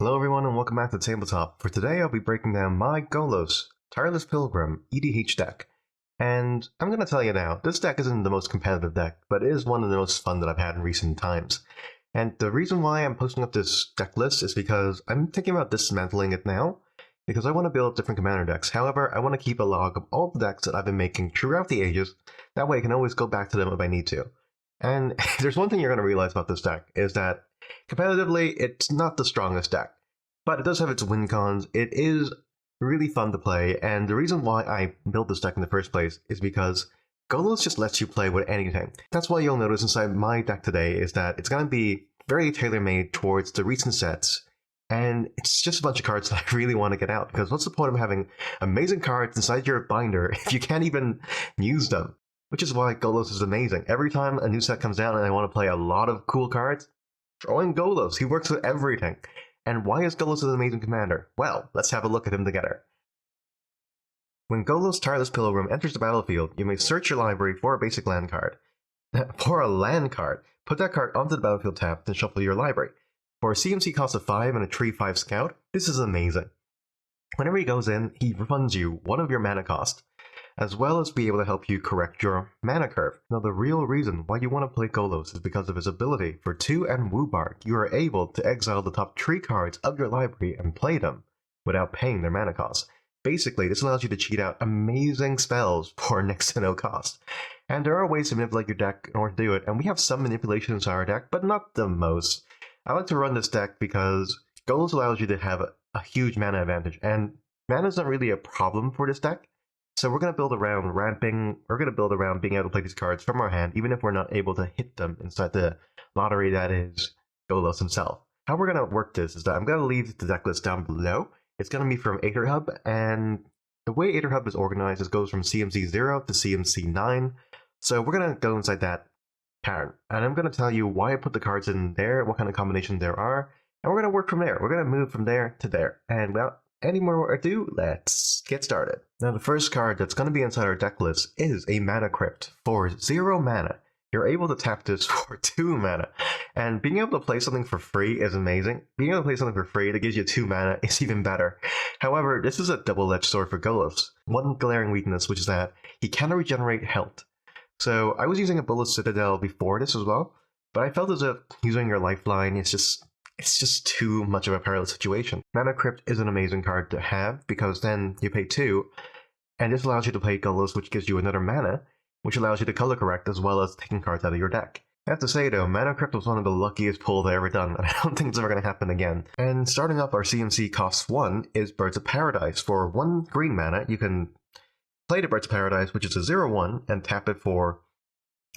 Hello everyone and welcome back to Tabletop. For today I'll be breaking down my Golos Tireless Pilgrim EDH deck. And I'm going to tell you now, this deck isn't the most competitive deck, but it is one of the most fun that I've had in recent times. And the reason why I'm posting up this deck list is because I'm thinking about dismantling it now, because I want to build different commander decks. However, I want to keep a log of all the decks that I've been making throughout the ages, that way I can always go back to them if I need to. And there's one thing you're going to realize about this deck, is that competitively, it's not the strongest deck, but it does have its win cons. It is really fun to play, and the reason why I built this deck in the first place is because Golos just lets you play with anything. That's why you'll notice inside my deck today is that it's going to be very tailor-made towards the recent sets, and it's just a bunch of cards that I really want to get out, because what's the point of having amazing cards inside your binder if you can't even use them? Which is why Golos is amazing. Every time a new set comes out and I want to play a lot of cool cards, throw in Golos. He works with everything. And why is Golos an amazing commander? Well, let's have a look at him together. When Golos Tireless Pilgrim enters the battlefield, you may search your library for a basic land card. For a land card, put that card onto the battlefield tab, then shuffle your library. For a CMC cost of 5 and a tree 5 scout, this is amazing. Whenever he goes in, he refunds you one of your mana cost, as well as be able to help you correct your mana curve. Now, the real reason why you want to play Golos is because of his ability. For 2 and Woobark, you are able to exile the top 3 cards of your library and play them without paying their mana cost. Basically, this allows you to cheat out amazing spells for next to no cost. And there are ways to manipulate your deck in order to do it, and we have some manipulation inside our deck, but not the most. I like to run this deck because Golos allows you to have a huge mana advantage, and mana is not really a problem for this deck. So we're going to build around ramping, we're going to build around being able to play these cards from our hand, even if we're not able to hit them inside the lottery that is Golos himself. How we're going to work this is that I'm going to leave the deck list down below. It's going to be from AetherHub, and the way AetherHub is organized is goes from CMC 0 to CMC 9. So we're going to go inside that pattern, and I'm going to tell you why I put the cards in there, what kind of combinations there are, and we're going to work from there. We're going to move from there to there, and without any more ado, let's get started. Now, the first card that's going to be inside our deck list is a Mana Crypt. For 0 mana, you're able to tap this for 2 mana. And being able to play something for free is amazing. Being able to play something for free that gives you 2 mana is even better. However, this is a double-edged sword for Golos. One glaring weakness, which is that he cannot regenerate health. So I was using a Bullet Citadel before this as well, but I felt as if using your lifeline is just too much of a perilous situation. Mana Crypt is an amazing card to have, because then you pay 2, and this allows you to play Golos, which gives you another mana, which allows you to color correct as well as taking cards out of your deck. I have to say though, Mana Crypt was one of the luckiest pulls I ever done, and I don't think it's ever going to happen again. And starting up our CMC cost 1 is Birds of Paradise. For 1 green mana, you can play the Birds of Paradise, which is a 0/1, and tap it for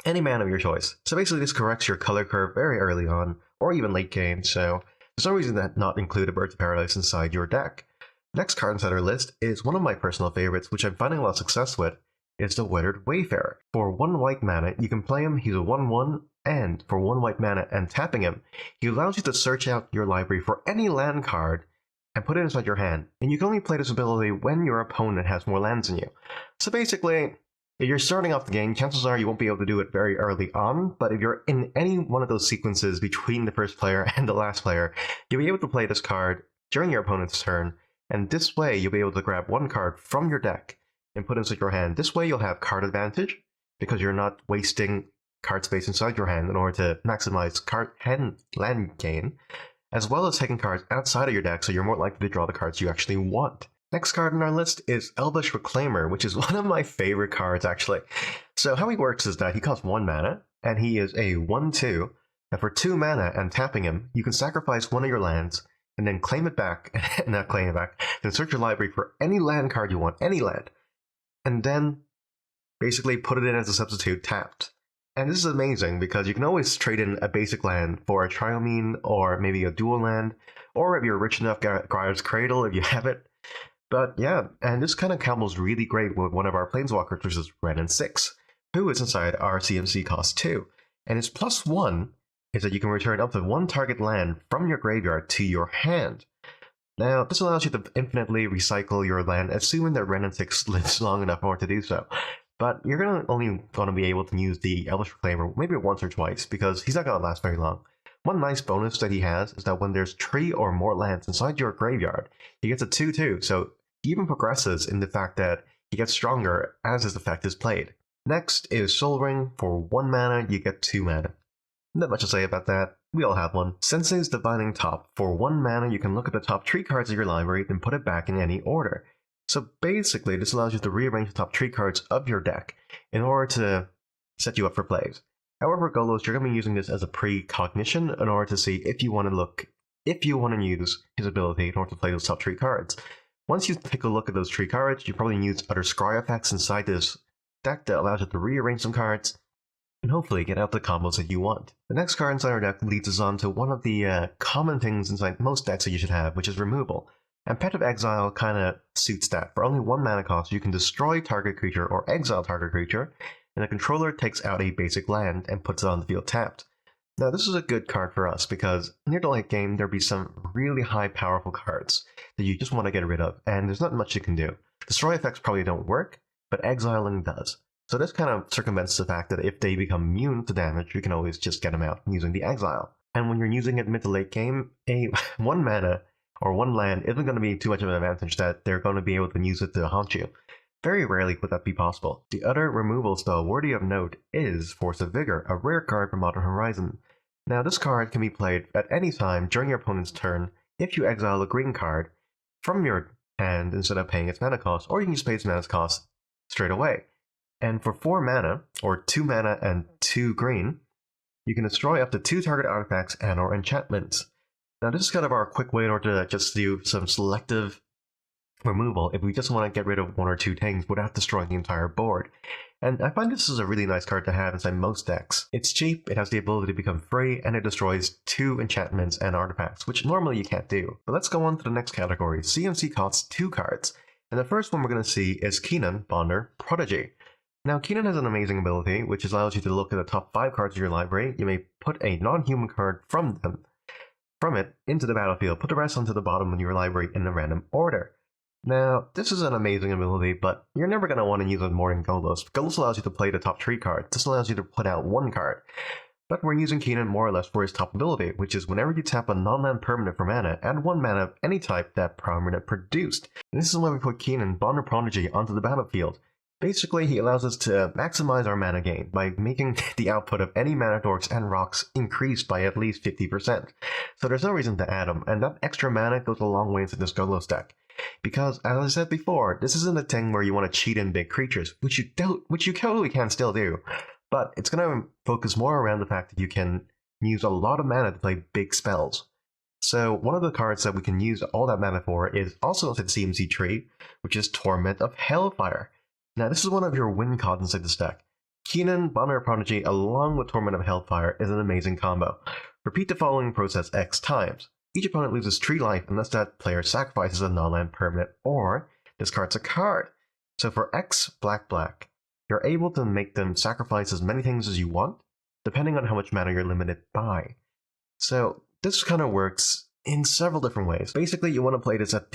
any mana of your choice. So basically this corrects your color curve very early on, or even late game, so there's no reason to not include a Birds of Paradise inside your deck. Next card inside our list is one of my personal favorites, which I'm finding a lot of success with, is the Weathered Wayfarer. For 1 white mana, you can play him, he's a 1/1, and for 1 white mana and tapping him, he allows you to search out your library for any land card and put it inside your hand, and you can only play this ability when your opponent has more lands than you. So basically, if you're starting off the game, chances are you won't be able to do it very early on, but if you're in any one of those sequences between the first player and the last player, you'll be able to play this card during your opponent's turn, and this way you'll be able to grab 1 card from your deck and put it inside your hand. This way you'll have card advantage, because you're not wasting card space inside your hand in order to maximize card and land gain, as well as taking cards outside of your deck so you're more likely to draw the cards you actually want. Next card on our list is Elvish Reclaimer, which is one of my favorite cards, actually. So how he works is that he costs 1 mana, and he is a 1/2, and for 2 mana and tapping him, you can sacrifice one of your lands, and then claim it back, not claim it back, then search your library for any land card you want, any land, and then basically put it in as a substitute tapped. And this is amazing, because you can always trade in a basic land for a Triomine, or maybe a dual land, or if you're rich enough, Grier's Cradle if you have it. But yeah, and this kind of combos really great with one of our Planeswalkers, which is Ren and 6, who is inside our CMC cost 2. And his +1 is that you can return up to 1 target land from your graveyard to your hand. Now, this allows you to infinitely recycle your land, assuming that Ren and 6 lives long enough in order to do so. But you're only going to be able to use the Elvish Reclaimer maybe once or twice, because he's not going to last very long. One nice bonus that he has is that when there's 3 or more lands inside your graveyard, he gets a 2/2, so he even progresses in the fact that he gets stronger as his effect is played. Next is Soul Ring. For 1 mana, you get 2 mana. Not much to say about that, we all have one. Sensei's Divining Top. For 1 mana, you can look at the top 3 cards of your library and put it back in any order. So basically, this allows you to rearrange the top 3 cards of your deck in order to set you up for plays. However, Golos, you're going to be using this as a precognition in order to see if you want to use his ability in order to play those top 3 cards. Once you take a look at those 3 cards, you probably use other scry effects inside this deck that allows you to rearrange some cards and hopefully get out the combos that you want. The next card inside our deck leads us on to one of the common things inside most decks that you should have, which is removal. And Pet of Exile kind of suits that. For only 1 mana cost, you can destroy target creature or exile target creature, and the controller takes out a basic land and puts it on the field tapped. Now this is a good card for us because near the late game there'll be some really high powerful cards that you just want to get rid of, and there's not much you can do. Destroy effects probably don't work, but exiling does. So this kind of circumvents the fact that if they become immune to damage, you can always just get them out using the exile. And when you're using it mid to late game, a 1 mana or 1 land isn't going to be too much of an advantage that they're going to be able to use it to haunt you. Very rarely would that be possible. The other removal spell worthy of note is Force of Vigor, a rare card from Modern Horizon. Now this card can be played at any time during your opponent's turn if you exile a green card from your hand instead of paying its mana cost, or you can just pay its mana cost straight away. And for 4 mana, or 2 mana and 2 green, you can destroy up to 2 target artifacts and or enchantments. Now this is kind of our quick way in order to just do some selective removal if we just want to get rid of 1 or 2 things without destroying the entire board. And I find this is a really nice card to have inside most decks. It's cheap, it has the ability to become free, and it destroys 2 enchantments and artifacts, which normally you can't do. But let's go on to the next category. CMC costs 2 cards. And the first one we're going to see is Keenan, Bonder, Prodigy. Now Keenan has an amazing ability, which allows you to look at the top 5 cards of your library. You may put a non-human card from it into the battlefield, put the rest onto the bottom of your library in a random order. Now, this is an amazing ability, but you're never going to want to use it more than Golos. Golos allows you to play the top 3 cards. This allows you to put out 1 card. But we're using Keenan more or less for his top ability, which is whenever you tap a non-land permanent for mana, add 1 mana of any type that permanent produced. And this is why we put Keenan, Bond or Prodigy onto the battlefield. Basically, he allows us to maximize our mana gain by making the output of any mana dorks and rocks increase by at least 50%. So there's no reason to add them, and that extra mana goes a long way into this Golos deck. Because, as I said before, this isn't a thing where you want to cheat in big creatures, which you totally can still do, but it's going to focus more around the fact that you can use a lot of mana to play big spells. So one of the cards that we can use all that mana for is also inside the CMC tree, which is Torment of Hellfire. Now this is one of your win cards inside this deck. Keenan, Bonner Prodigy, along with Torment of Hellfire is an amazing combo. Repeat the following process X times. Each opponent loses 3 life unless that player sacrifices a non-land permanent or discards a card. So for X black, you're able to make them sacrifice as many things as you want, depending on how much mana you're limited by. So this kind of works in several different ways. Basically, you want to play this at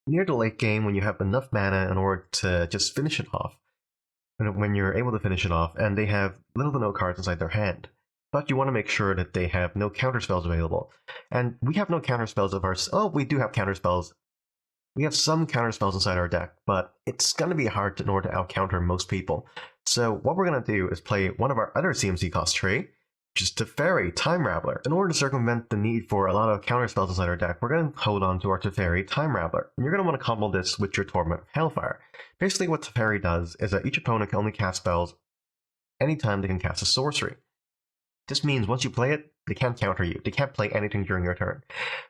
near the late game when you have enough mana in order to just finish it off. When you're able to finish it off, and they have little to no cards inside their hand. But you want to make sure that they have no counterspells available. And we have no counterspells of ours. Oh, we do have counterspells. We have some counterspells inside our deck, but it's going to be hard in order to out-counter most people. So what we're going to do is play one of our other CMC cost tree, which is Teferi, Time Raveler. In order to circumvent the need for a lot of counterspells inside our deck, we're going to hold on to our Teferi, Time Raveler. And you're going to want to combo this with your Torment of Hellfire. Basically what Teferi does is that each opponent can only cast spells anytime they can cast a sorcery. This means once you play it, they can't counter you. They can't play anything during your turn.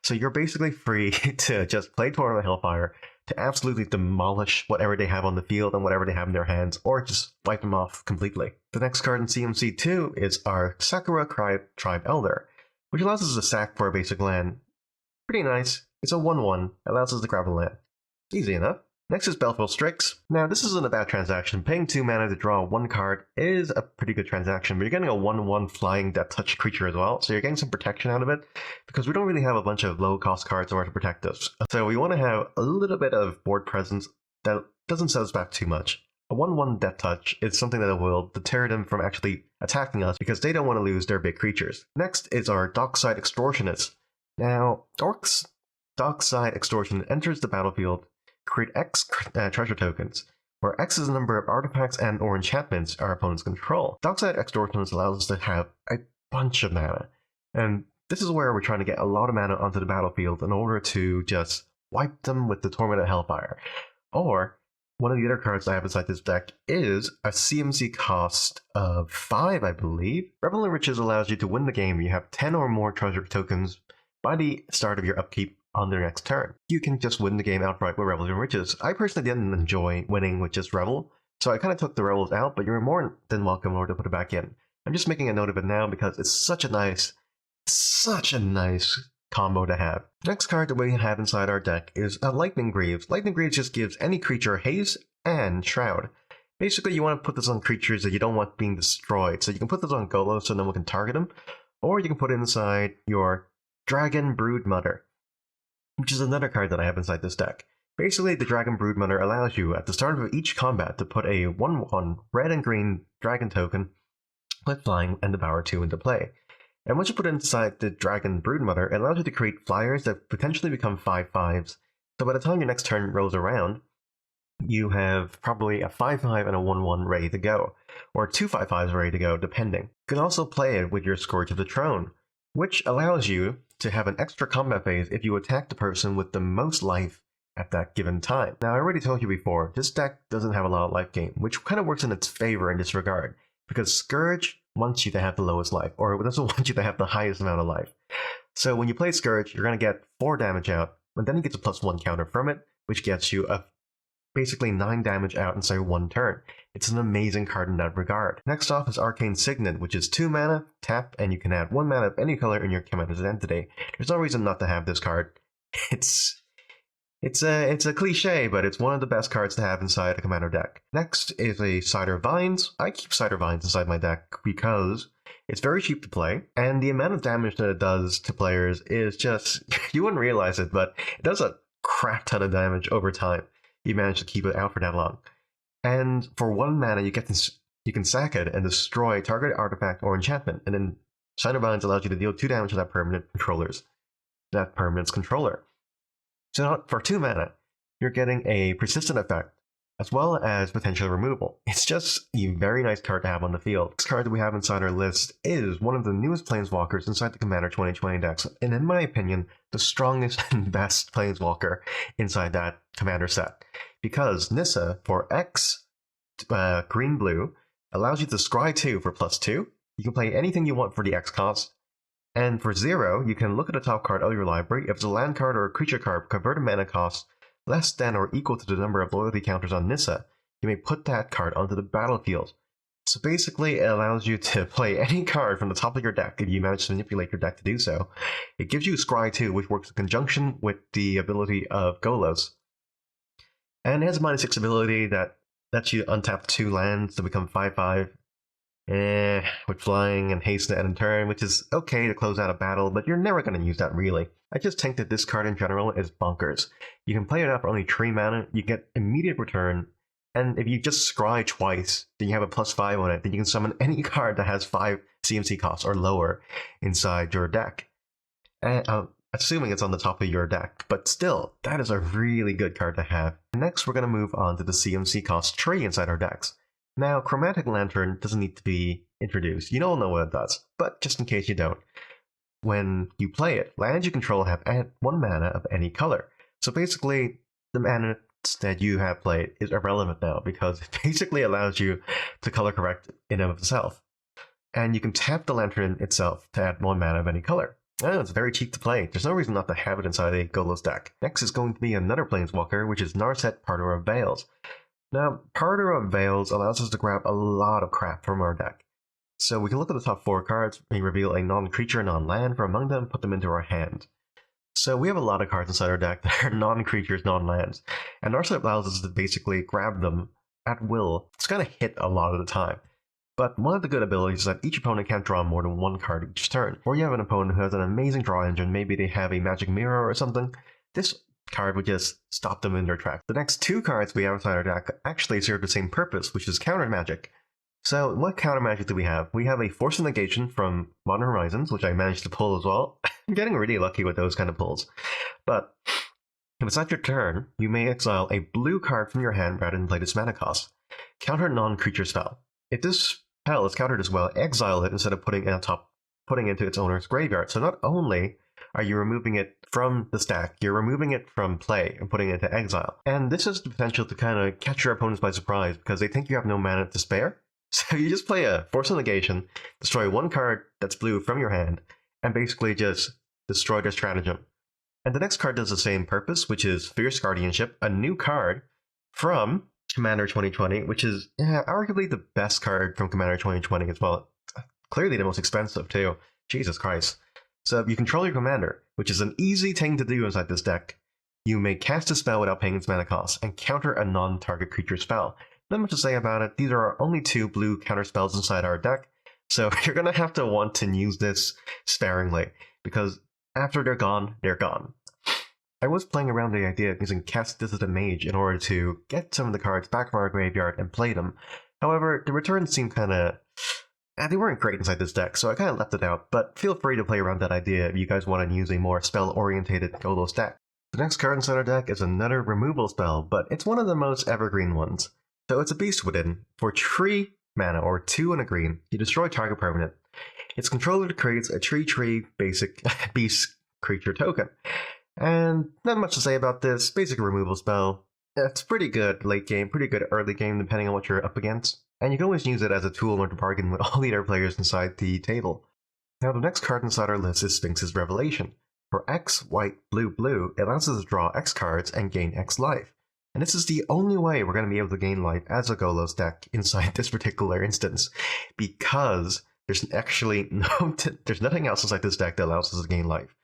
So you're basically free to just play Torment of Hellfire to absolutely demolish whatever they have on the field and whatever they have in their hands, or just wipe them off completely. The next card in CMC2 is our Sakura Tribe Elder, which allows us to sack for a basic land. Pretty nice. It's a 1/1, allows us to grab a land. Easy enough. Next is Belful Strix. Now this isn't a bad transaction. Paying 2 mana to draw 1 card is a pretty good transaction, but you're getting a 1/1 flying Death Touch creature as well, so you're getting some protection out of it, because we don't really have a bunch of low cost cards in order to protect us. So we want to have a little bit of board presence that doesn't set us back too much. A 1/1 Death Touch is something that will deter them from actually attacking us because they don't want to lose their big creatures. Next is our Dockside Extortionist. Now, Dockside Extortion enters the battlefield, create X treasure tokens, where X is the number of artifacts and or enchantments our opponents control. Dockside Extortionist allows us to have a bunch of mana, and this is where we're trying to get a lot of mana onto the battlefield in order to just wipe them with the Tormented Hellfire. Or, one of the other cards I have inside this deck is a CMC cost of 5, I believe. Revel Riches allows you to win the game if you have 10 or more treasure tokens by the start of your upkeep on the next turn. You can just win the game outright with Revel Riches. I personally didn't enjoy winning with just Revel, so I kind of took the Revels out, but you're more than welcome in order to put it back in. I'm just making a note of it now because it's such a nice combo to have. Next card that we have inside our deck is a Lightning Greaves. Lightning Greaves just gives any creature haste and Shroud. Basically, you want to put this on creatures that you don't want being destroyed. So you can put this on Golos so no one can target them, or you can put it inside your Dragon Broodmother, which is another card that I have inside this deck. Basically, the Dragon Broodmother allows you at the start of each combat to put a 1/1 red and green dragon token with flying and Devour 2 into play. And once you put it inside the Dragon Broodmother, it allows you to create flyers that potentially become 5/5s. So by the time your next turn rolls around, you have probably a 5/5 and a 1/1 ready to go, or 2 5/5s ready to go, depending. You can also play it with your Scourge of the Throne, which allows you to have an extra combat phase if you attack the person with the most life at that given time. Now, I already told you before, this deck doesn't have a lot of life gain, which kind of works in its favor in this regard, because Scourge wants you to have the lowest life, or it doesn't want you to have the highest amount of life. So when you play Scourge, you're going to get 4 damage out, and then you get a +1 counter from it, which gets you a basically 9 damage out inside 1 turn. It's an amazing card in that regard. Next off is Arcane Signet, which is 2 mana, tap, and you can add 1 mana of any color in your commander's entity. There's no reason not to have this card. It's a cliche, but it's one of the best cards to have inside a commander deck. Next is a Cider Vines. I keep Cider Vines inside my deck because it's very cheap to play, and the amount of damage that it does to players is just, you wouldn't realize it, but it does a crap ton of damage over time. You manage to keep it out for that long. And for 1 mana, you can sack it and destroy target artifact or enchantment, and then Cider Vines allows you to deal 2 damage to that permanent's controller. So for 2 mana, you're getting a persistent effect, as well as potential removal. It's just a very nice card to have on the field. This card that we have inside our list is one of the newest Planeswalkers inside the Commander 2020 decks, and in my opinion, the strongest and best Planeswalker inside that Commander set. Because Nissa, for X, green-blue, allows you to scry 2 for +2. You can play anything you want for the X cost. And for 0, you can look at the top card of your library. If it's a land card or a creature card, convert a mana cost less than or equal to the number of loyalty counters on Nissa, you may put that card onto the battlefield. So basically, it allows you to play any card from the top of your deck if you manage to manipulate your deck to do so. It gives you Scry 2, which works in conjunction with the ability of Golos. And it has a -6 ability that lets you untap 2 lands to become 5/5. With flying and haste at end turn, which is okay to close out a battle, but you're never going to use that really. I just think that this card in general is bonkers. You can play it out for only 3 mana, you get immediate return, and if you just scry twice, then you have a +5 on it, then you can summon any card that has 5 CMC costs or lower inside your deck. And assuming it's on the top of your deck, but still, that is a really good card to have. Next, we're going to move on to the CMC cost tree inside our decks. Now, Chromatic Lantern doesn't need to be introduced. You all know what it does, but just in case you don't. When you play it, lands you control have 1 mana of any color. So basically, the mana that you have played is irrelevant now, because it basically allows you to color correct in and of itself. And you can tap the Lantern itself to add 1 mana of any color. It's very cheap to play. There's no reason not to have it inside a Golos deck. Next is going to be another Planeswalker, which is Narset, Parter of Veils. Now, Parter of Veils allows us to grab a lot of crap from our deck. So we can look at the top 4 cards, and reveal a non-creature, non-land from among them, put them into our hand. So we have a lot of cards inside our deck that are non-creatures, non-lands, and Narset allows us to basically grab them at will. It's going to hit a lot of the time. But one of the good abilities is that each opponent can't draw more than 1 card each turn. Or you have an opponent who has an amazing draw engine, maybe they have a magic mirror or something. This card would just stop them in their tracks. The next 2 cards we have inside our deck actually serve the same purpose, which is counter magic. So what counter magic do we have? We have a Force of Negation from Modern Horizons, which I managed to pull as well. I'm getting really lucky with those kind of pulls. But if it's at your turn, you may exile a blue card from your hand rather than play this mana cost. Counter non-creature spell. If this spell is countered as well, exile it instead of putting it on top, putting it into its owner's graveyard. So not only are you removing it from the stack, you're removing it from play and putting it into exile. And this has the potential to kind of catch your opponents by surprise because they think you have no mana to spare. So you just play a Force of Negation, destroy 1 card that's blue from your hand, and basically just destroy their stratagem. And the next card does the same purpose, which is Fierce Guardianship, a new card from Commander 2020, which is arguably the best card from Commander 2020 as well. Clearly the most expensive too. Jesus Christ. So you control your commander, which is an easy thing to do inside this deck. You may cast a spell without paying its mana cost, and counter a non-target creature spell. Not much to say about it. These are our only 2 blue counter spells inside our deck, so you're going to have to want to use this sparingly, because after they're gone, they're gone. I was playing around the idea of using Cast Dissident Mage in order to get some of the cards back from our graveyard and play them. However, the returns seemed kind of... they weren't great inside this deck, so I kind of left it out, but feel free to play around that idea if you guys want to use a more spell-orientated Golos deck. The next card inside our deck is another removal spell, but it's one of the most evergreen ones. So it's a Beast Within. For 3 mana, or 2 and a green, you destroy target permanent. Its controller creates a 3/3 basic beast creature token. And not much to say about this, basic removal spell. It's pretty good late game, pretty good early game depending on what you're up against. And you can always use it as a tool or to bargain with all the other players inside the table. Now the next card inside our list is Sphinx's Revelation. For X, white, blue, blue, it allows us to draw X cards and gain X life. And this is the only way we're going to be able to gain life as a Golos deck inside this particular instance, because there's actually there's nothing else inside this deck that allows us to gain life.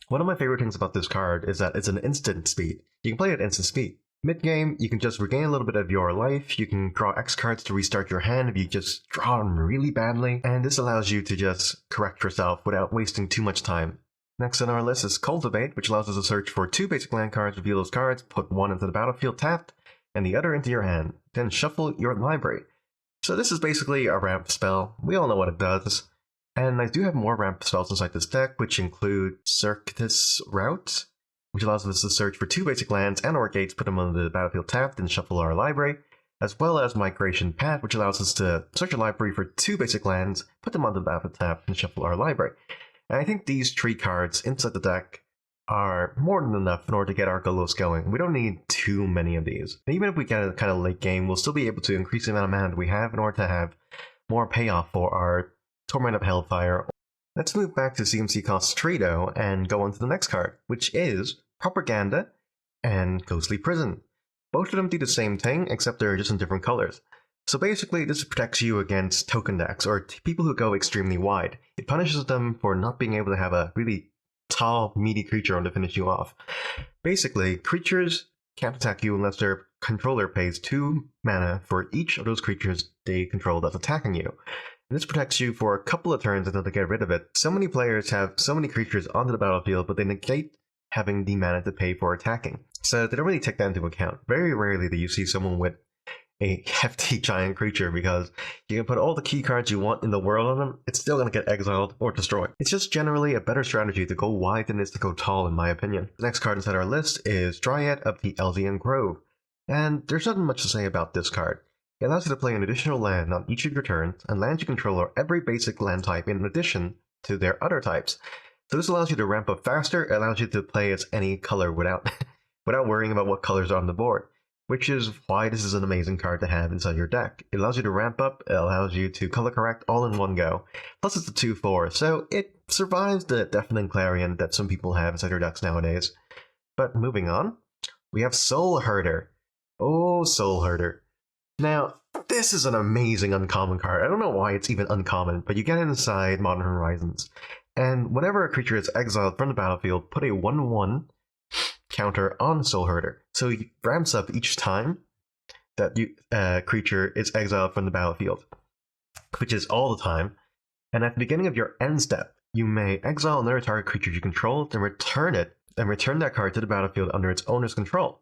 One of my favorite things about this card is that it's an instant speed. You can play it at instant speed. Mid-game, you can just regain a little bit of your life, you can draw X cards to restart your hand if you just draw them really badly, and this allows you to just correct yourself without wasting too much time. Next on our list is Cultivate, which allows us to search for 2 basic land cards, reveal those cards, put 1 into the battlefield tapped, and the other into your hand, then shuffle your library. So this is basically a ramp spell. We all know what it does. And I do have more ramp spells inside this deck, which include Circuitous Route, which allows us to search for 2 basic lands and or gates, put them on the battlefield tapped, and shuffle our library, as well as Migration Path, which allows us to search a library for 2 basic lands, put them on the battlefield tapped, and shuffle our library. And I think these 3 cards inside the deck are more than enough in order to get our Golos going. We don't need too many of these. And even if we get a kind of late game, we'll still be able to increase the amount of mana that we have in order to have more payoff for our Torment of Hellfire. Let's move back to CMC cost 3 though, and go on to the next card, which is Propaganda and Ghostly Prison. Both of them do the same thing, except they're just in different colors. So basically, this protects you against token decks, or people who go extremely wide. It punishes them for not being able to have a really tall, meaty creature on to finish you off. Basically, creatures can't attack you unless their controller pays 2 mana for each of those creatures they control that's attacking you. And this protects you for a couple of turns until they get rid of it. So many players have so many creatures onto the battlefield, but they negate having the mana to pay for attacking. So they don't really take that into account. Very rarely do you see someone with a hefty giant creature, because you can put all the key cards you want in the world on them, it's still going to get exiled or destroyed. It's just generally a better strategy to go wide than it is to go tall, in my opinion. The next card inside our list is Dryad of the Eldian Grove. And there's nothing much to say about this card. It allows you to play an additional land on each of your turns, and lands you control are every basic land type in addition to their other types. So this allows you to ramp up faster, it allows you to play as any color without worrying about what colors are on the board. Which is why this is an amazing card to have inside your deck. It allows you to ramp up, it allows you to color correct all in one go. Plus it's a 2/4, so it survives the Deafening Clarion that some people have inside their decks nowadays. But moving on, we have Soul Herder. Oh, Soul Herder. Now, this is an amazing uncommon card. I don't know why it's even uncommon, but you get it inside Modern Horizons. And whenever a creature is exiled from the battlefield, put a 1/1 counter on Soul Herder. So it ramps up each time that creature is exiled from the battlefield, which is all the time. And at the beginning of your end step, you may exile another target creature you control, then return it and return that card to the battlefield under its owner's control.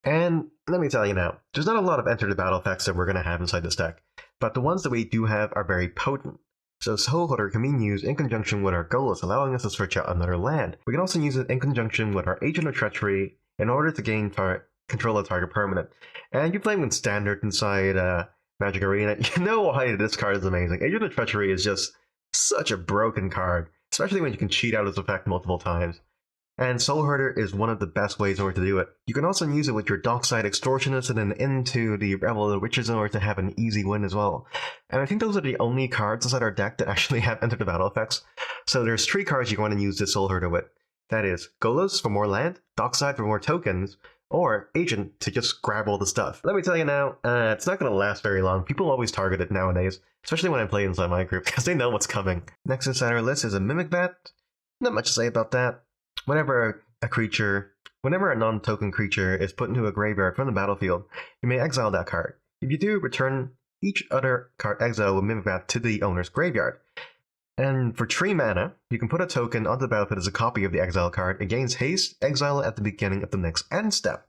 And let me tell you now, there's not a lot of enter the battle effects that we're going to have inside this deck, but the ones that we do have are very potent. So Soul Hoarder can be used in conjunction with our Golos, allowing us to search out another land. We can also use it in conjunction with our Agent of Treachery in order to gain control of target permanent. And you're playing with Standard inside Magic Arena, you know why this card is amazing. Agent of Treachery is just such a broken card, especially when you can cheat out its effect multiple times. And Soul Herder is one of the best ways in order to do it. You can also use it with your Dockside Extortionist and then into the Revel of the Witches in order to have an easy win as well. And I think those are the only cards inside our deck that actually have Enter the Battle effects. So there's 3 cards you want to use this Soul Herder with. That is Golos for more land, Dockside for more tokens, or Agent to just grab all the stuff. Let me tell you now, it's not going to last very long. People always target it nowadays, especially when I play inside my group, because they know what's coming. Next inside our list is a Mimic Bat. Not much to say about that. Whenever a non-token creature is put into a graveyard from the battlefield, you may exile that card. If you do, return each other card exiled with Mimic Bat to the owner's graveyard. And for 3 mana, you can put a token onto the battlefield as a copy of the exile card. It gains haste, exile it at the beginning of the next end step.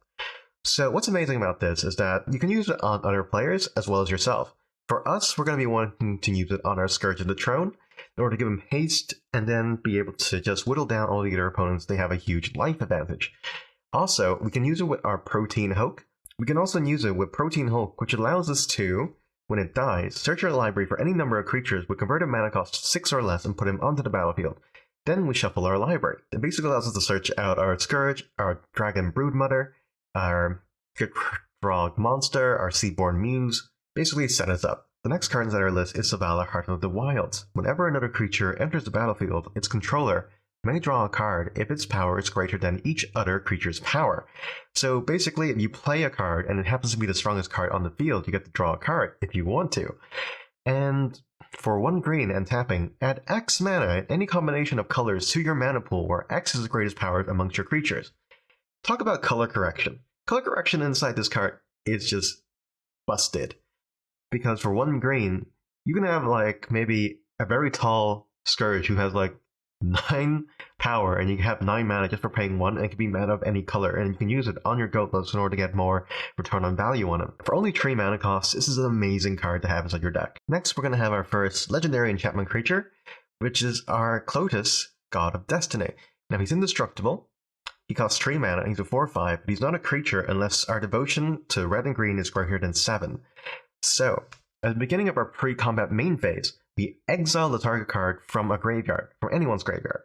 So what's amazing about this is that you can use it on other players as well as yourself. For us, we're going to be wanting to use it on our Scourge of the Throne in order to give them haste and then be able to just whittle down all the other opponents. They have a huge life advantage. Also, we can use it with our Protein Hulk. We can also use it with Protein Hulk, which allows us to, when it dies, search our library for any number of creatures with converted mana cost 6 or less and put them onto the battlefield. Then we shuffle our library. It basically allows us to search out our Scourge, our Dragon Broodmother, our Frog Monster, our Seaborn Muse, basically set us up. The next card inside our list is Savala, Heart of the Wilds. Whenever another creature enters the battlefield, its controller may draw a card if its power is greater than each other creature's power. So basically, if you play a card and it happens to be the strongest card on the field, you get to draw a card if you want to. And for 1 green and tapping, add X mana in any combination of colors to your mana pool where X is the greatest power amongst your creatures. Talk about color correction. Color correction inside this card is just busted. Because for 1 green, you can have like maybe a very tall Scourge who has like 9 power, and you can have 9 mana just for paying 1, and it can be mana of any color, and you can use it on your Golos in order to get more return on value on it. For only 3 mana costs, this is an amazing card to have inside your deck. Next, we're going to have our first legendary enchantment creature, which is our Clotus, God of Destiny. Now he's indestructible. He costs 3 mana, and he's a 4/5, but he's not a creature unless our devotion to red and green is greater than 7. So, at the beginning of our pre-combat main phase, we exile the target card from a graveyard, from anyone's graveyard.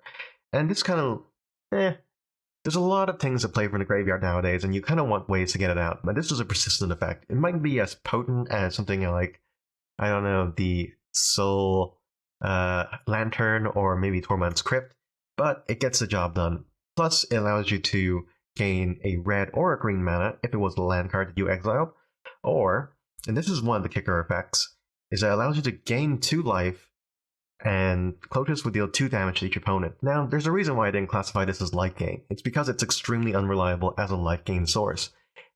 And this kind of, there's a lot of things that play from the graveyard nowadays, and you kind of want ways to get it out. But this is a persistent effect. It might be as potent as something like, I don't know, the Soul Lantern or maybe Torment's Crypt, but it gets the job done. Plus, it allows you to gain a red or a green mana if it was the land card that you exiled, or, and this is one of the kicker effects, is that it allows you to gain 2 life, and Clotus will deal 2 damage to each opponent. Now, there's a reason why I didn't classify this as life gain. It's because it's extremely unreliable as a life gain source.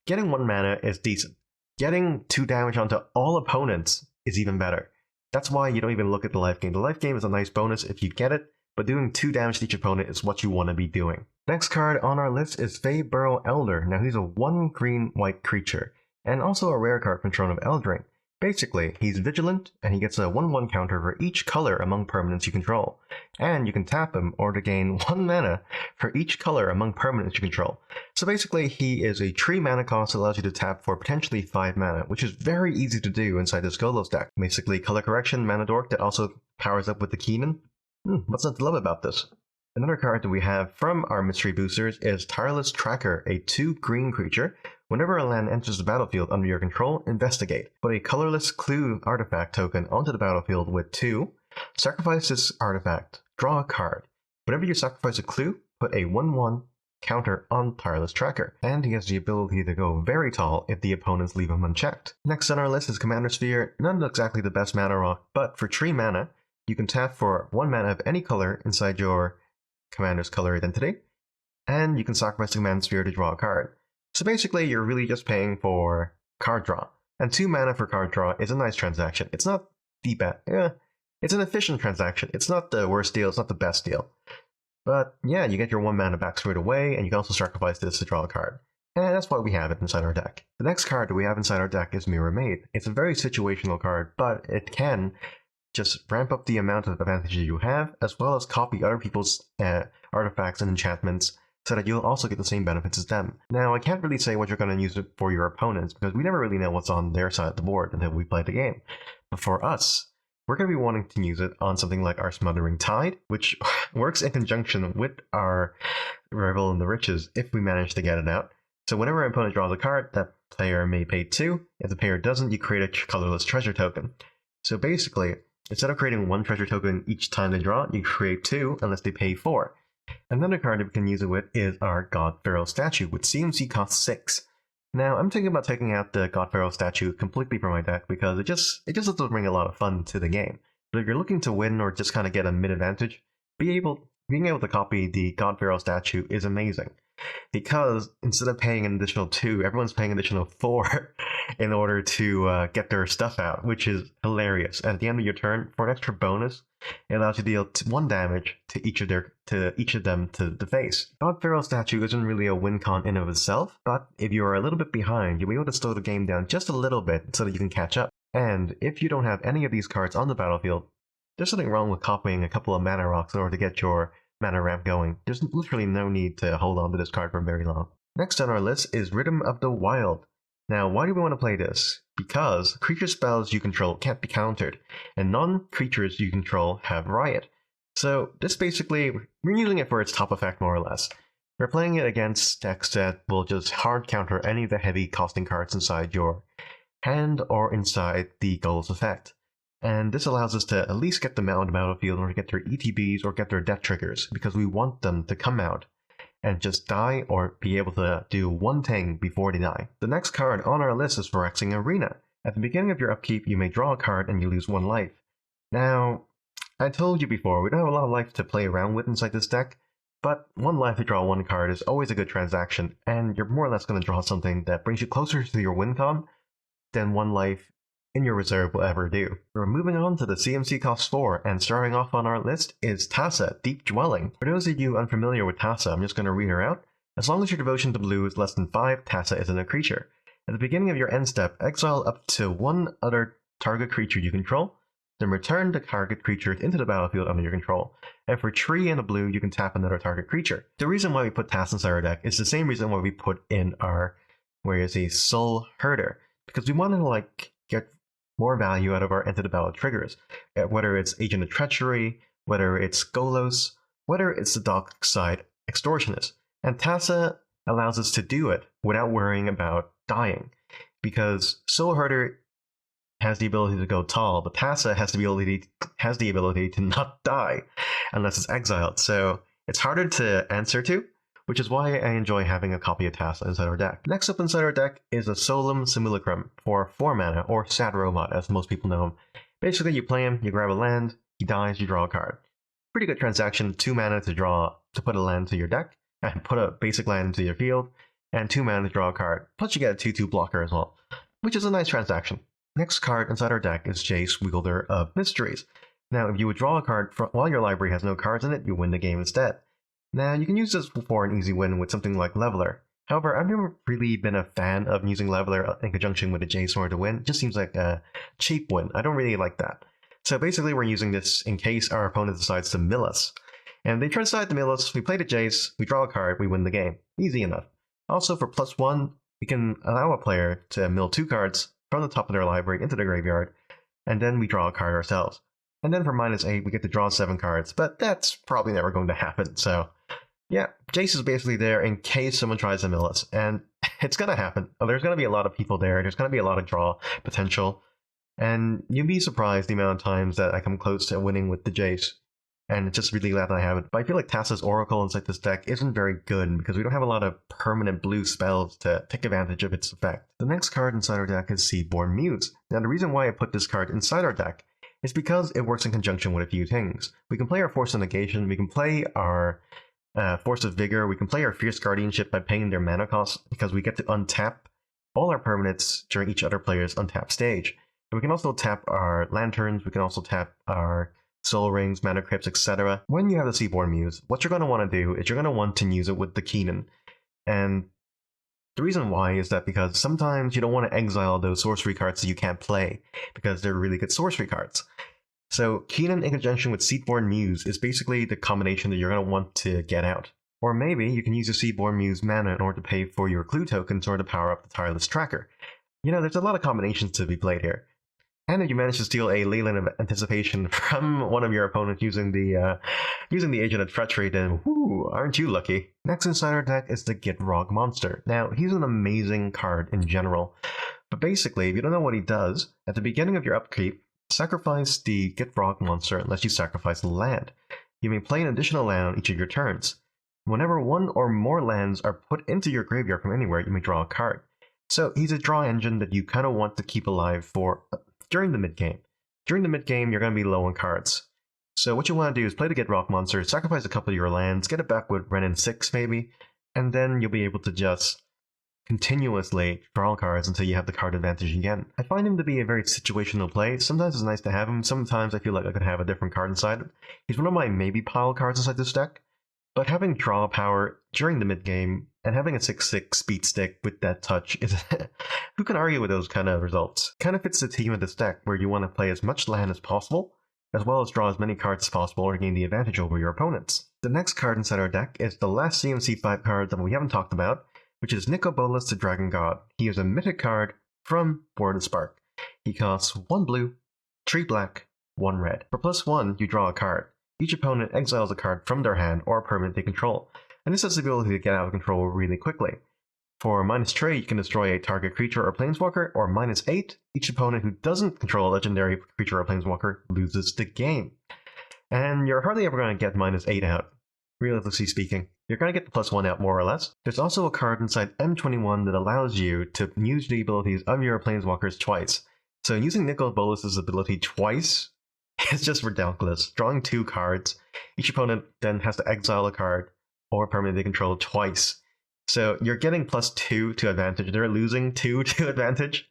Getting 1 mana is decent. Getting 2 damage onto all opponents is even better. That's why you don't even look at the life gain. The life gain is a nice bonus if you get it, but doing 2 damage to each opponent is what you want to be doing. Next card on our list is Feyburrow Elder. Now he's a 1 green-white creature, and also a rare card from Throne of Eldring. Basically, he's vigilant, and he gets a 1/1 counter for each color among permanents you control. And you can tap him or to gain 1 mana for each color among permanents you control. So basically, he is a 3 mana cost that allows you to tap for potentially 5 mana, which is very easy to do inside this Golos deck. Basically, color correction, mana dork that also powers up with the Keenan. What's not to love about this? Another card that we have from our mystery boosters is Tireless Tracker, a 2 green creature. Whenever a land enters the battlefield under your control, investigate. Put a colorless clue artifact token onto the battlefield with 2. Sacrifice this artifact. Draw a card. Whenever you sacrifice a clue, put a 1/1 counter on Tireless Tracker. And he has the ability to go very tall if the opponents leave him unchecked. Next on our list is Commander Sphere. Not exactly the best mana rock, but for 3 mana, you can tap for 1 mana of any color inside your commander's color identity, and you can sacrifice the Command Sphere to draw a card. So basically, you're really just paying for card draw, and 2 mana for card draw is a nice transaction. It's not the best, it's an efficient transaction. It's not the worst deal, it's not the best deal. But yeah, you get your 1 mana back straight away, and you can also sacrifice this to draw a card. And that's why we have it inside our deck. The next card that we have inside our deck is Mirror Maid. It's a very situational card, but it can just ramp up the amount of advantages you have, as well as copy other people's artifacts and enchantments, so that you'll also get the same benefits as them. Now, I can't really say what you're going to use it for your opponents, because we never really know what's on their side of the board until we play the game. But for us, we're going to be wanting to use it on something like our Smothering Tide, which works in conjunction with our Revel in the Riches if we manage to get it out. So whenever an opponent draws a card, that player may pay 2. If the player doesn't, you create a colorless treasure token. So basically, instead of creating 1 treasure token each time they draw, you create 2 unless they pay 4. Another card that we can use it with is our God Pharaoh statue, with CMC cost 6. Now, I'm thinking about taking out the God Pharaoh statue completely from my deck because it just doesn't bring a lot of fun to the game. But if you're looking to win or just kind of get a mid-advantage, being able to copy the God Pharaoh statue is amazing. Because instead of paying an additional 2, everyone's paying an additional 4 in order to get their stuff out, which is hilarious. And at the end of your turn, for an extra bonus, it allows you to deal 1 damage to each of them to the face. God Pharaoh statue isn't really a win con in of itself, but if you are a little bit behind, you'll be able to slow the game down just a little bit so that you can catch up. And if you don't have any of these cards on the battlefield, there's something wrong with copying a couple of mana rocks in order to get your mana ramp going. There's literally no need to hold on to this card for very long. Next on our list is Rhythm of the Wild. Now, why do we want to play this? Because creature spells you control can't be countered, and non-creatures you control have Riot. So this basically, we're using it for its top effect more or less. We're playing it against decks that will just hard counter any of the heavy costing cards inside your hand or inside the Golos effect. And this allows us to at least get them out on the battlefield or get their ETBs or get their death triggers, because we want them to come out and just die or be able to do one thing before they die. The next card on our list is Phyrexian Arena. At the beginning of your upkeep, you may draw a card and you lose 1 life. Now, I told you before, we don't have a lot of life to play around with inside this deck, but 1 life to draw 1 card is always a good transaction, and you're more or less going to draw something that brings you closer to your win con than 1 life in your reserve will ever do. We're moving on to the CMC cost 4, and starting off on our list is Tassa, Deep Dwelling. For those of you unfamiliar with Tassa, I'm just going to read her out. As long as your devotion to blue is less than 5, Tassa isn't a creature. At the beginning of your end step, exile up to 1 other target creature you control, then return the target creature into the battlefield under your control. And for 3 and a blue, you can tap another target creature. The reason why we put Tassa inside our deck is the same reason why we put in our, Soul Herder, because we want to get more value out of our Enter the Battle triggers, whether it's Agent of Treachery, whether it's Golos, whether it's the Dark Side Extortionist. And Tassa allows us to do it without worrying about dying, because Soul Herder has the ability to go tall, but Tassa has the ability to not die unless it's exiled, so it's harder to answer to, which is why I enjoy having a copy of Tassa inside our deck. Next up inside our deck is a Solemn Simulacrum for 4 mana, or Sad Robot as most people know him. Basically, you play him, you grab a land, he dies, you draw a card. Pretty good transaction, 2 mana to put a land to your deck, and put a basic land into your field, and 2 mana to draw a card. Plus you get a 2/2 blocker as well, which is a nice transaction. Next card inside our deck is Jace, Wielder of Mysteries. Now, if you would draw a card while your library has no cards in it, you win the game instead. Now, you can use this for an easy win with something like Leveler. However, I've never really been a fan of using Leveler in conjunction with a Jace in order to win. It just seems like a cheap win. I don't really like that. So basically, we're using this in case our opponent decides to mill us. And they try to decide to mill us, we play the Jace, we draw a card, we win the game. Easy enough. Also, for +1, we can allow a player to mill 2 cards from the top of their library into the graveyard, and then we draw a card ourselves. And then for -8, we get to draw 7 cards, but that's probably never going to happen, so yeah, Jace is basically there in case someone tries to mill us, and it's going to happen. There's going to be a lot of people there's going to be a lot of draw potential, and you'd be surprised the amount of times that I come close to winning with the Jace, and it's just really glad that I have it. But I feel like Tassa's Oracle inside this deck isn't very good, because we don't have a lot of permanent blue spells to take advantage of its effect. The next card inside our deck is Seedborn Muse. Now the reason why I put this card inside our deck is because it works in conjunction with a few things. We can play our Force of Negation, we can play our Force of Vigor, we can play our Fierce Guardianship by paying their mana costs, because we get to untap all our permanents during each other player's untap stage. And we can also tap our Lanterns, we can also tap our Soul Rings, Mana Crypts, etc. When you have the Seaborn Muse, what you're going to want to do is you're going to want to use it with the Keenan. And the reason why is that because sometimes you don't want to exile those sorcery cards that you can't play, because they're really good sorcery cards. So Keenan in conjunction with Seaborn Muse is basically the combination that you're going to want to get out. Or maybe you can use your Seaborn Muse mana in order to pay for your clue tokens in order to power up the Tireless Tracker. You know, there's a lot of combinations to be played here. And if you manage to steal a Leyland of Anticipation from one of your opponents using the Agent of Treachery, then whoo, aren't you lucky? Next inside our deck is the Gitrog Monster. Now, he's an amazing card in general, but basically, if you don't know what he does, at the beginning of your upkeep, sacrifice the Gitrog Monster unless you sacrifice a land. You may play an additional land on each of your turns. Whenever one or more lands are put into your graveyard from anywhere, you may draw a card. So he's a draw engine that you kind of want to keep alive for during the mid-game. During the mid-game, you're going to be low on cards. So what you want to do is play the Gitrog Monster, sacrifice a couple of your lands, get it back with Renin 6 maybe, and then you'll be able to just continuously draw cards until you have the card advantage again. I find him to be a very situational play. Sometimes it's nice to have him, sometimes I feel like I could have a different card inside it. He's one of my maybe pile cards inside this deck, but having draw power during the mid-game and having a 6/6 speed stick with that touch is who can argue with those kind of results? Kind of fits the theme of this deck where you want to play as much land as possible, as well as draw as many cards as possible to gain the advantage over your opponents. The next card inside our deck is the last CMC5 card that we haven't talked about, which is Bolas the Dragon God. He is a mythic card from Board of Spark. He costs 1 blue, 3 black, 1 red. For +1, you draw a card. Each opponent exiles a card from their hand or a permanent they control, and this has the ability to get out of control really quickly. For -3, you can destroy a target creature or planeswalker, or -8, each opponent who doesn't control a legendary creature or planeswalker loses the game. And you're hardly ever going to get -8 out, realistically speaking. You're going to get the +1 out more or less. There's also a card inside M21 that allows you to use the abilities of your planeswalkers twice. So using Bolas' ability twice is just ridiculous. Drawing 2 cards, each opponent then has to exile a card or permanent they control twice. So you're getting +2 to advantage, they're losing 2 to advantage,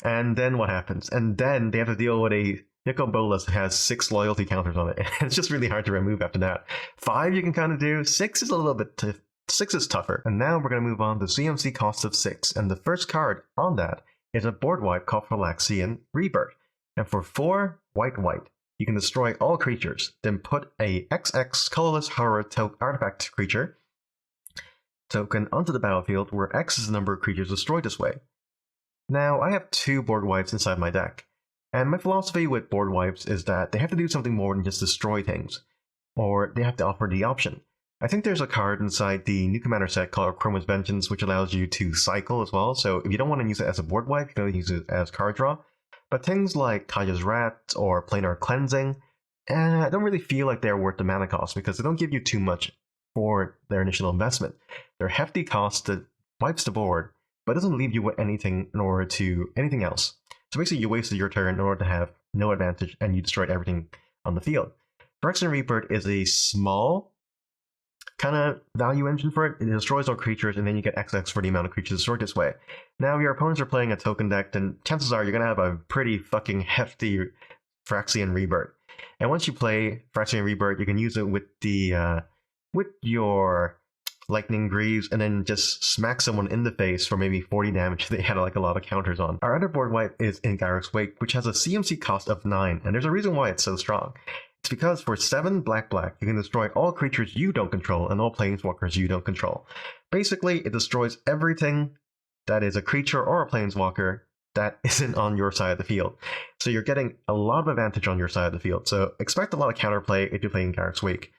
and then what happens? And then they have to deal with a Bolas that has 6 loyalty counters on it. It's just really hard to remove after that. 5 you can kind of do, 6 is a little bit 6 is tougher. And now we're going to move on to CMC cost of 6, and the first card on that is a board wipe called Phylaxian Rebirth. And for 4 white, you can destroy all creatures, then put a XX colorless horror artifact creature token onto the battlefield where X is the number of creatures destroyed this way. Now, I have 2 board wipes inside my deck, and my philosophy with board wipes is that they have to do something more than just destroy things, or they have to offer the option. I think there's a card inside the new commander set called Chroma's Vengeance which allows you to cycle as well, so if you don't want to use it as a board wipe, you can use it as card draw. But things like Kaya's Rat or Planar Cleansing, I don't really feel like they're worth the mana cost because they don't give you too much for their initial investment. They're hefty cost that wipes the board, but doesn't leave you with anything in order to anything else. So basically you wasted your turn in order to have no advantage and you destroyed everything on the field. Phylaxian Rebirth is a small kind of value engine for it. It destroys all creatures and then you get XX for the amount of creatures destroyed this way. Now if your opponents are playing a token deck, then chances are you're going to have a pretty fucking hefty Phylaxian Rebirth. And once you play Phylaxian Rebirth, you can use it with the with your Lightning Greaves and then just smack someone in the face for maybe 40 damage they had like a lot of counters on. Our other board wipe is in Garruk's Wake, which has a CMC cost of 9, and there's a reason why it's so strong. It's because for 7 black, you can destroy all creatures you don't control and all planeswalkers you don't control. Basically, it destroys everything that is a creature or a planeswalker that isn't on your side of the field. So you're getting a lot of advantage on your side of the field, so expect a lot of counterplay if you're playing Garruk's Wake.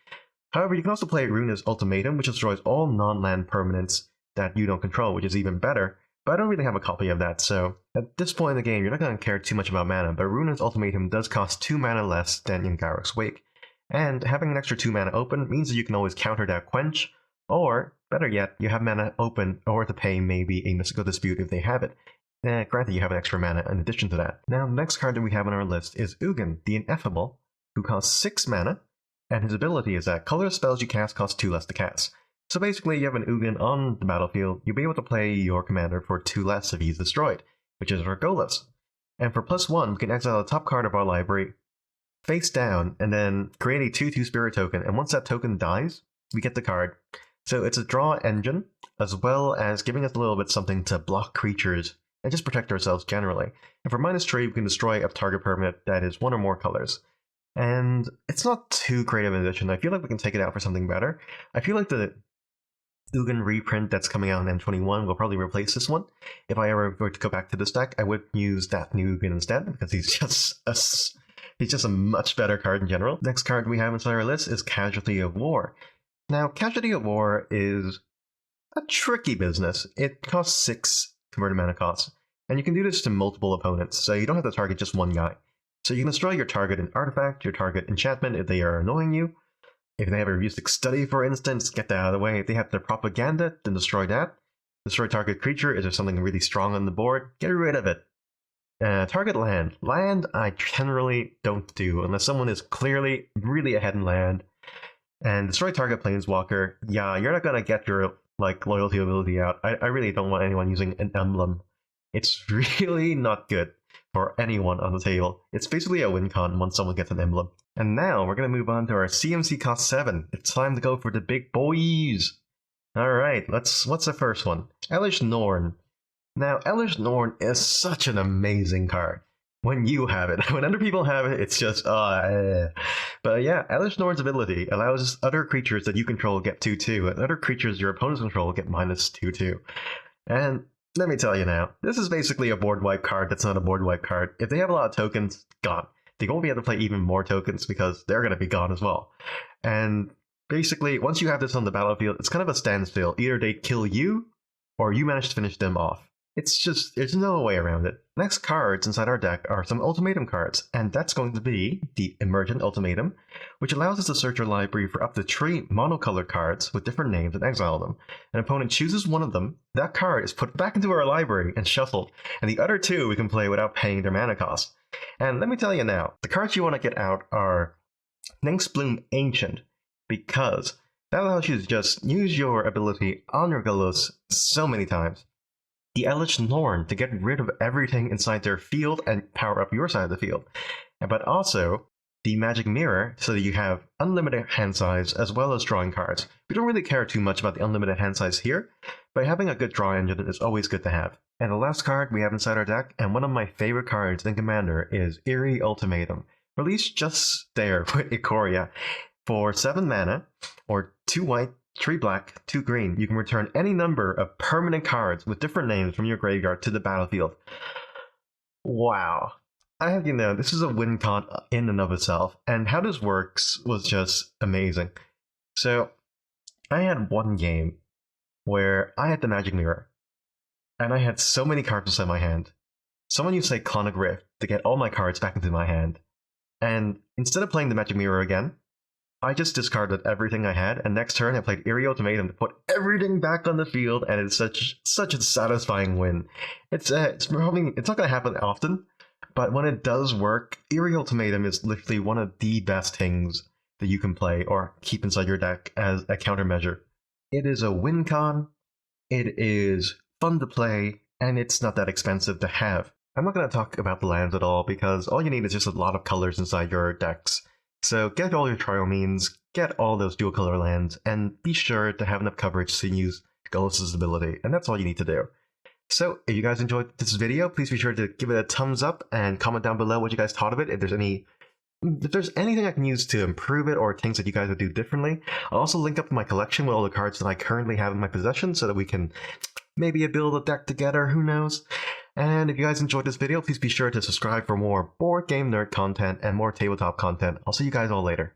However, you can also play Runa's Ultimatum, which destroys all non-land permanents that you don't control, which is even better, but I don't really have a copy of that, so at this point in the game, you're not going to care too much about mana, but Runa's Ultimatum does cost 2 mana less than in Garruk's Wake, and having an extra 2 mana open means that you can always counter that Quench, or, better yet, you have mana open or to pay maybe a Mystical Dispute if they have it. Granted, you have an extra mana in addition to that. Now, the next card that we have on our list is Ugin, the Ineffable, who costs 6 mana, and his ability is that colorless spells you cast cost 2 less to cast. So basically, you have an Ugin on the battlefield, you'll be able to play your commander for 2 less if he's destroyed, which is our Golos. And for +1, we can exile the top card of our library face down, and then create a 2/2 spirit token. And once that token dies, we get the card. So it's a draw engine, as well as giving us a little bit something to block creatures and just protect ourselves generally. And for -3, we can destroy a target permanent that is one or more colors. And it's not too creative an addition. I feel like we can take it out for something better. I feel like the Ugin reprint that's coming out in M21 will probably replace this one. If I ever were to go back to this deck, I would use that new Ugin instead, because he's just a much better card in general. Next card we have inside our list is Casualty of War. Now, Casualty of War is a tricky business. It costs 6 converted mana costs, and you can do this to multiple opponents, so you don't have to target just one guy. So you can destroy your target an artifact, your target enchantment if they are annoying you. If they have a Rustic Study, for instance, get that out of the way. If they have their propaganda, then destroy that. Destroy target creature. Is there something really strong on the board? Get rid of it. Target land. Land I generally don't do, unless someone is clearly really ahead in land. And destroy target planeswalker. Yeah, you're not gonna get your loyalty ability out. I really don't want anyone using an emblem. It's really not good for anyone on the table. It's basically a win con once someone gets an emblem. And now we're going to move on to our CMC cost 7. It's time to go for the big boys. Alright, what's the first one? Elesh Norn. Now, Elesh Norn is such an amazing card. When you have it. When other people have it, it's just, But yeah, Elesh Norn's ability allows other creatures that you control get 2/2, and other creatures your opponents control get -2/2. And let me tell you now, this is basically a board wipe card that's not a board wipe card. If they have a lot of tokens, gone. They won't be able to play even more tokens because they're going to be gone as well. And basically, once you have this on the battlefield, it's kind of a standstill. Either they kill you, or you manage to finish them off. It's just, there's no way around it. Next cards inside our deck are some ultimatum cards, and that's going to be the Emergent Ultimatum, which allows us to search our library for up to 3 monocolored cards with different names and exile them. An opponent chooses one of them, that card is put back into our library and shuffled, and the other 2 we can play without paying their mana cost. And let me tell you now, the cards you want to get out are Nextbloom Ancient, because that allows you to just use your ability on your Golos so many times. The Elesh Norn to get rid of everything inside their field and power up your side of the field. But also, the Magic Mirror, so that you have unlimited hand size as well as drawing cards. We don't really care too much about the unlimited hand size here, but having a good draw engine is always good to have. And the last card we have inside our deck, and one of my favorite cards in Commander, is Eerie Ultimatum. Released just there with Ikoria. For 7 mana, or 2 white, 3 black, 2 green, you can return any number of permanent cards with different names from your graveyard to the battlefield. Wow. I have you know, this is a win con in and of itself, and how this works was just amazing. So, I had one game where I had the Magic Mirror, and I had so many cards inside my hand. Someone used Cyclonic Rift to get all my cards back into my hand, and instead of playing the Magic Mirror again, I just discarded everything I had, and next turn I played Eerie Ultimatum to put everything back on the field, and it's such a satisfying win. It's not going to happen often, but when it does work, Eerie Ultimatum is literally one of the best things that you can play or keep inside your deck as a countermeasure. It is a win con, it is fun to play, and it's not that expensive to have. I'm not going to talk about the lands at all, because all you need is just a lot of colors inside your decks. So get all your trial means, get all those dual color lands, and be sure to have enough coverage to use Golos' ability, and that's all you need to do. So, if you guys enjoyed this video, please be sure to give it a thumbs up and comment down below what you guys thought of it. If there's anything I can use to improve it or things that you guys would do differently. I'll also link up my collection with all the cards that I currently have in my possession so that we can maybe build a deck together, who knows. And if you guys enjoyed this video, please be sure to subscribe for more board game nerd content and more tabletop content. I'll see you guys all later.